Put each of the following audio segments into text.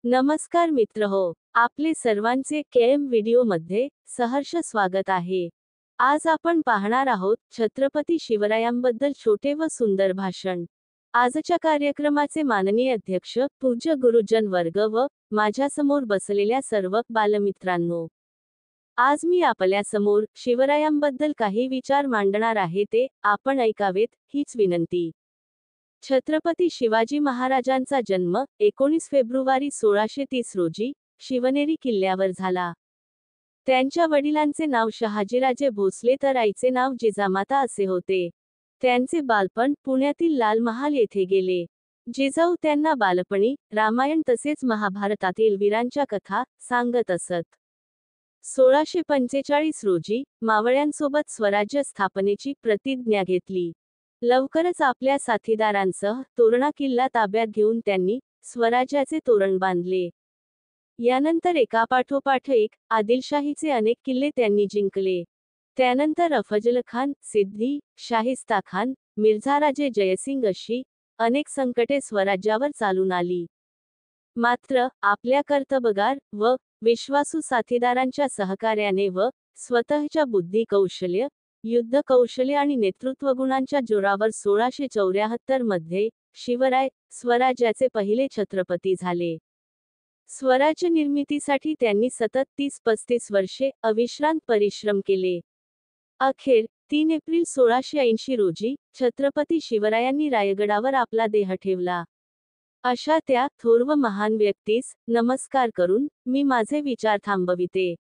नमस्कार मित्रहो, आपले सर्वांचे केएम व्हिडिओमध्ये सहर्ष स्वागत आहे. आज आपण पाहणार आहोत छत्रपती शिवरायांबद्दल छोटे व सुंदर भाषण. आजच्या कार्यक्रमाचे माननीय अध्यक्ष, पूज्य गुरुजन वर्ग व माझ्यासमोर बसलेल्या सर्व बालमित्रांनो. आज मी आपल्यासमोर शिवरायांबद्दल काही विचार मांडणार आहे, ते आपण ऐकावेत हीच विनंती. छत्रपती शिवाजी महाराजांचा जन्म 19 फेब्रुवारी 1630 रोजी शिवनेरी किल्ल्यावर झाला. त्यांच्या वडिलांचे नाव शहाजीराजे भोसले तर आईचे नाव जिजामाता असे होते. त्यांचे बालपण पुण्यातील लाल महाल येथे गेले. जिजाऊ त्यांना बालपणी रामायण तसेच महाभारतातील वीरांच्या कथा सांगत असत. 1645 रोजी मावळ्यांसोबत स्वराज्य स्थापनेची प्रतिज्ञा घेतली. लवकरच आपल्या साथीदारांसह तोरणा किल्ला ताब्यात घेऊन त्यांनी स्वराज्याचे तोरण बांधले. यानंतर एकापाठोपाठ एक आदिलशाहीचे अनेक किल्ले त्यांनी जिंकले. त्यानंतर अफजलखान, सिद्दी, शाहिस्ताखान, मिर्झाराजे जयसिंग अशी अनेक संकटे स्वराज्यावर चालून आली. मात्र आपल्या कर्तबगार व विश्वासू साथीदारांच्या सहकार्याने व स्वतःच्या बुद्धी कौशल्य, युद्ध कौशल्य आणि नेतृत्वगुणांच्या जोरावर 1674 मध्ये शिवराय स्वराज्याचे पहिले छत्रपती झाले. स्वराज्य निर्मितीसाठी त्यांनी सतत 30-35 वर्षे अविश्रांत परिश्रम केले. अखेर 3 एप्रिल 1680 रोजी छत्रपती शिवरायांनी रायगडावर आपला देह ठेवला. अशा त्या थोर व महान व्यक्तीस नमस्कार करून मी माझे विचार थांबविते.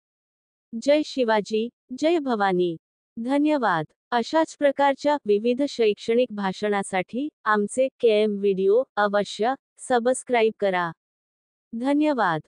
जय शिवाजी, जय भवानी. धन्यवाद. अशाच प्रकारच्या विविध शैक्षणिक भाषणासाठी आमचे केएम व्हिडिओ अवश्य सबस्क्राईब करा. धन्यवाद.